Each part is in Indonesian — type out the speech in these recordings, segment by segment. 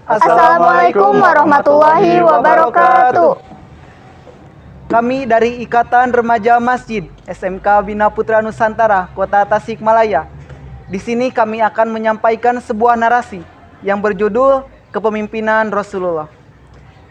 Assalamualaikum warahmatullahi wabarakatuh. Kami dari Ikatan Remaja Masjid SMK Bina Putra Nusantara, Kota Tasikmalaya. Di sini kami akan menyampaikan sebuah narasi yang berjudul Kepemimpinan Rasulullah.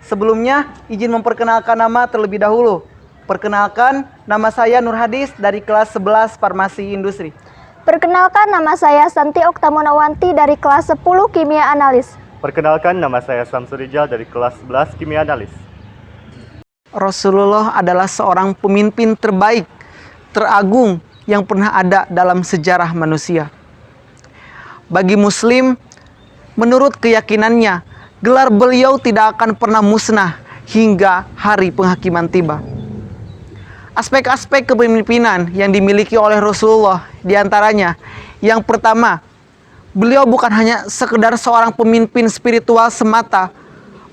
Sebelumnya, izin memperkenalkan nama terlebih dahulu. Perkenalkan, nama saya Nur Hadis dari kelas 11 Farmasi Industri. Perkenalkan, nama saya Santi Oktamonawanti dari kelas 10 Kimia Analis. Perkenalkan, nama saya Samsul Rijal dari kelas 11 Kimia Analis. Rasulullah adalah seorang pemimpin terbaik, teragung yang pernah ada dalam sejarah manusia. Bagi Muslim, menurut keyakinannya, gelar beliau tidak akan pernah musnah hingga hari penghakiman tiba. Aspek-aspek kepemimpinan yang dimiliki oleh Rasulullah diantaranya, yang pertama, beliau bukan hanya sekedar seorang pemimpin spiritual semata,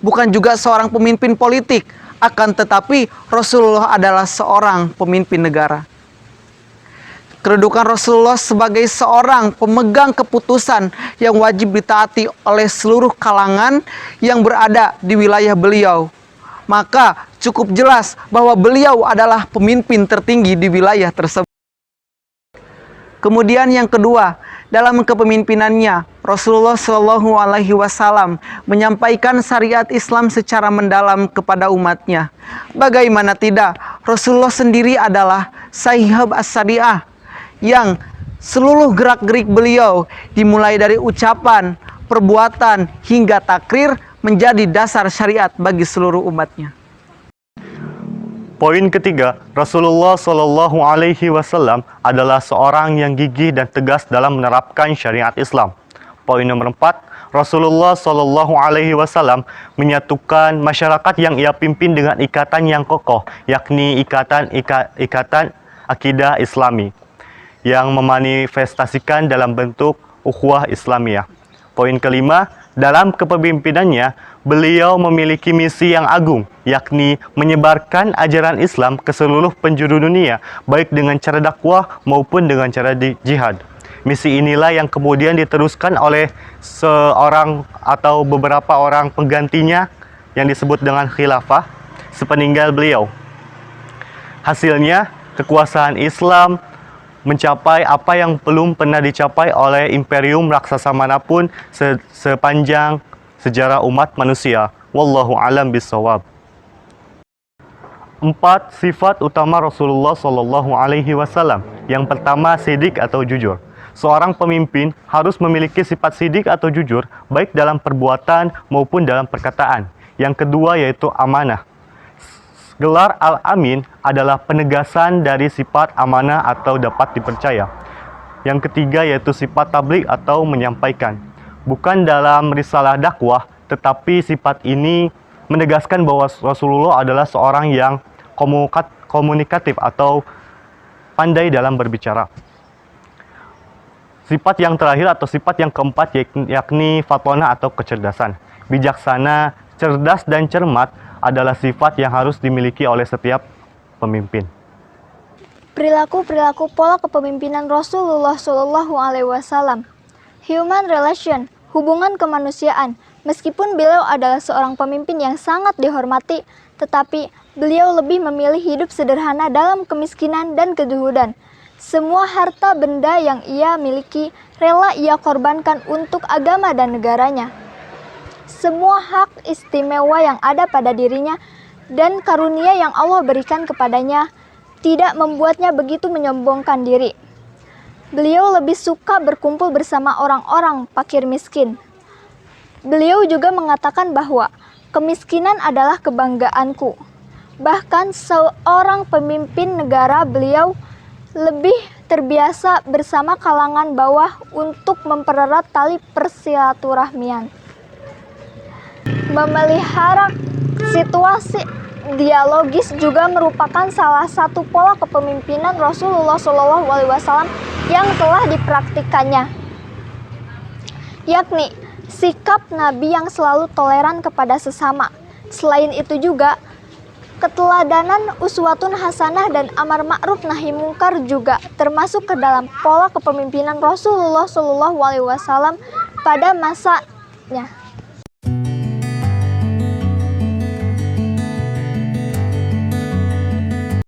bukan juga seorang pemimpin politik, akan tetapi Rasulullah adalah seorang pemimpin negara. Kedudukan Rasulullah sebagai seorang pemegang keputusan yang wajib ditaati oleh seluruh kalangan yang berada di wilayah beliau. Maka cukup jelas bahwa beliau adalah pemimpin tertinggi di wilayah tersebut. Kemudian yang kedua, dalam kepemimpinannya, Rasulullah Shallallahu Alaihi Wasallam menyampaikan syariat Islam secara mendalam kepada umatnya. Bagaimana tidak, Rasulullah sendiri adalah Sahib as-Syariah, yang seluruh gerak-gerik beliau dimulai dari ucapan, perbuatan, hingga takrir menjadi dasar syariat bagi seluruh umatnya. Poin ketiga, Rasulullah Shallallahu Alaihi Wasallam adalah seorang yang gigih dan tegas dalam menerapkan syariat Islam. Poin nomor 4, Rasulullah Shallallahu Alaihi Wasallam menyatukan masyarakat yang ia pimpin dengan ikatan yang kokoh, yakni ikatan akidah Islami, yang memanifestasikan dalam bentuk ukhuwah Islamiyah. Poin kelima, dalam kepemimpinannya, beliau memiliki misi yang agung, yakni menyebarkan ajaran Islam ke seluruh penjuru dunia, baik dengan cara dakwah maupun dengan cara jihad. Misi inilah yang kemudian diteruskan oleh seorang atau beberapa orang penggantinya yang disebut dengan khilafah sepeninggal beliau. Hasilnya, kekuasaan Islam mencapai apa yang belum pernah dicapai oleh imperium raksasa manapun sepanjang sejarah umat manusia. Wallahu a'lam bishawab. 4. Sifat utama Rasulullah Shallallahu Alaihi Wasallam. Yang pertama, sidik atau jujur. Seorang pemimpin harus memiliki sifat sidik atau jujur, baik dalam perbuatan maupun dalam perkataan. Yang kedua yaitu amanah. Gelar Al-Amin adalah penegasan dari sifat amanah atau dapat dipercaya. Yang ketiga yaitu sifat tabligh atau menyampaikan. Bukan dalam risalah dakwah, tetapi sifat ini menegaskan bahwa Rasulullah adalah seorang yang komunikatif atau pandai dalam berbicara. Sifat yang terakhir atau sifat yang keempat yakni fatonah atau kecerdasan. Bijaksana, cerdas, dan cermat adalah sifat yang harus dimiliki oleh setiap pemimpin. Perilaku pola kepemimpinan Rasulullah Shallallahu Alaihi Wasallam. Human relation, hubungan kemanusiaan. Meskipun beliau adalah seorang pemimpin yang sangat dihormati, tetapi beliau lebih memilih hidup sederhana dalam kemiskinan dan kezuhudan. Semua harta benda yang ia miliki rela ia korbankan untuk agama dan negaranya. Semua hak istimewa yang ada pada dirinya dan karunia yang Allah berikan kepadanya tidak membuatnya begitu menyombongkan diri. Beliau lebih suka berkumpul bersama orang-orang fakir miskin. Beliau juga mengatakan bahwa kemiskinan adalah kebanggaanku. Bahkan seorang pemimpin negara, beliau lebih terbiasa bersama kalangan bawah untuk mempererat tali persilaturahmian. Memelihara situasi dialogis juga merupakan salah satu pola kepemimpinan Rasulullah SAW yang telah dipraktikannya, yakni sikap Nabi yang selalu toleran kepada sesama. Selain itu juga, keteladanan uswatun hasanah dan amar ma'ruf nahi mungkar juga termasuk ke dalam pola kepemimpinan Rasulullah SAW pada masanya.